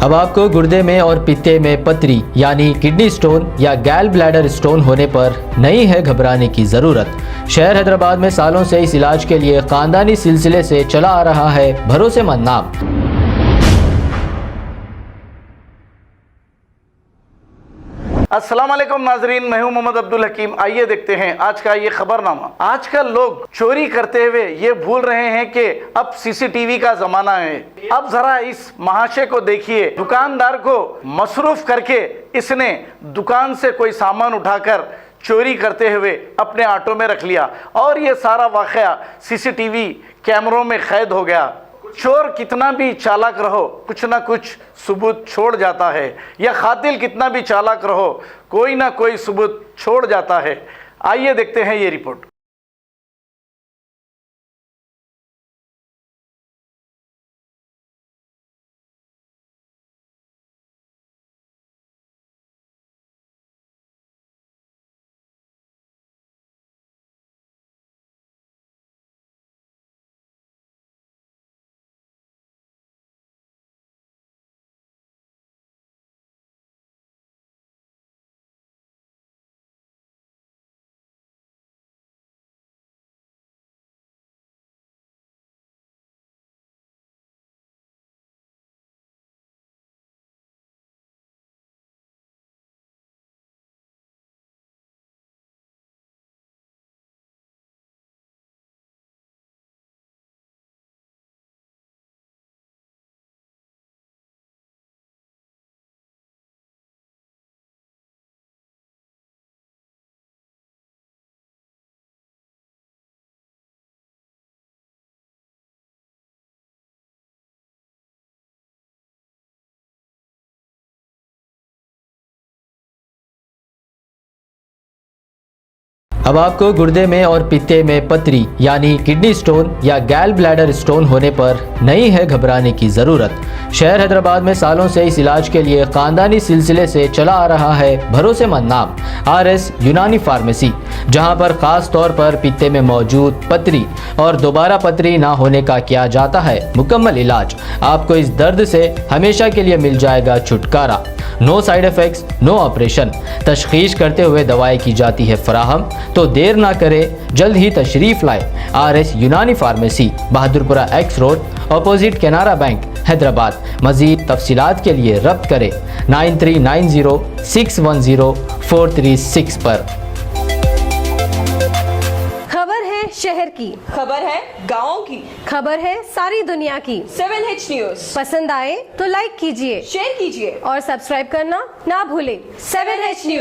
अब आपको गुर्दे में और पित्ते में पथरी यानी किडनी स्टोन या गैल ब्लैडर स्टोन होने पर नहीं है घबराने की ज़रूरत। शहर हैदराबाद में सालों से इस इलाज के लिए खानदानी सिलसिले से चला आ रहा है भरोसेमंद नाम। अस्सलाम वालेकुम नाजरीन, मैं हूं मोहम्मद अब्दुल हकीम। आइए देखते हैं आज का ये खबरनामा। आजकल लोग चोरी करते हुए ये भूल रहे हैं कि अब सीसीटीवी का जमाना है। अब जरा इस महाशय को देखिए, दुकानदार को मसरूफ करके इसने दुकान से कोई सामान उठाकर चोरी करते हुए अपने ऑटो में रख लिया और ये सारा वाकया सीसीटीवी कैमरों में कैद हो गया। चोर कितना भी चालाक रहो, कुछ ना कुछ सबूत छोड़ जाता है, या कातिल कितना भी चालाक रहो, कोई ना कोई सबूत छोड़ जाता है। आइए देखते हैं ये रिपोर्ट। अब आपको गुर्दे में और पित्ते में पथरी यानी किडनी स्टोन या गैल ब्लैडर स्टोन होने पर नहीं है घबराने की ज़रूरत। शहर हैदराबाद में सालों से इस इलाज के लिए खानदानी सिलसिले से चला आ रहा है भरोसेमंद नाम RS यूनानी फार्मेसी, जहां पर खास तौर पर पित्ते में मौजूद पथरी और दोबारा पथरी ना होने का किया जाता है मुकम्मल इलाज। आपको इस दर्द से हमेशा के लिए मिल जाएगा छुटकारा। No side effects, no operation. तशखीस करते हुए दवाएं की जाती है फराहम, तो देर ना करें, जल्द ही तशरीफ लाए। RS यूनानी pharmacy, Bahadurpura X road, opposite Canara bank, Hyderabad. मज़ीद तफसीलात के लिए रब्त करें 9390610436 पर। खबर है शहर की, खबर है गाँव की, खबर है सारी दुनिया की। 7H न्यूज पसंद आए तो लाइक कीजिए, शेयर कीजिए और सब्सक्राइब करना ना भूलें। 7H news.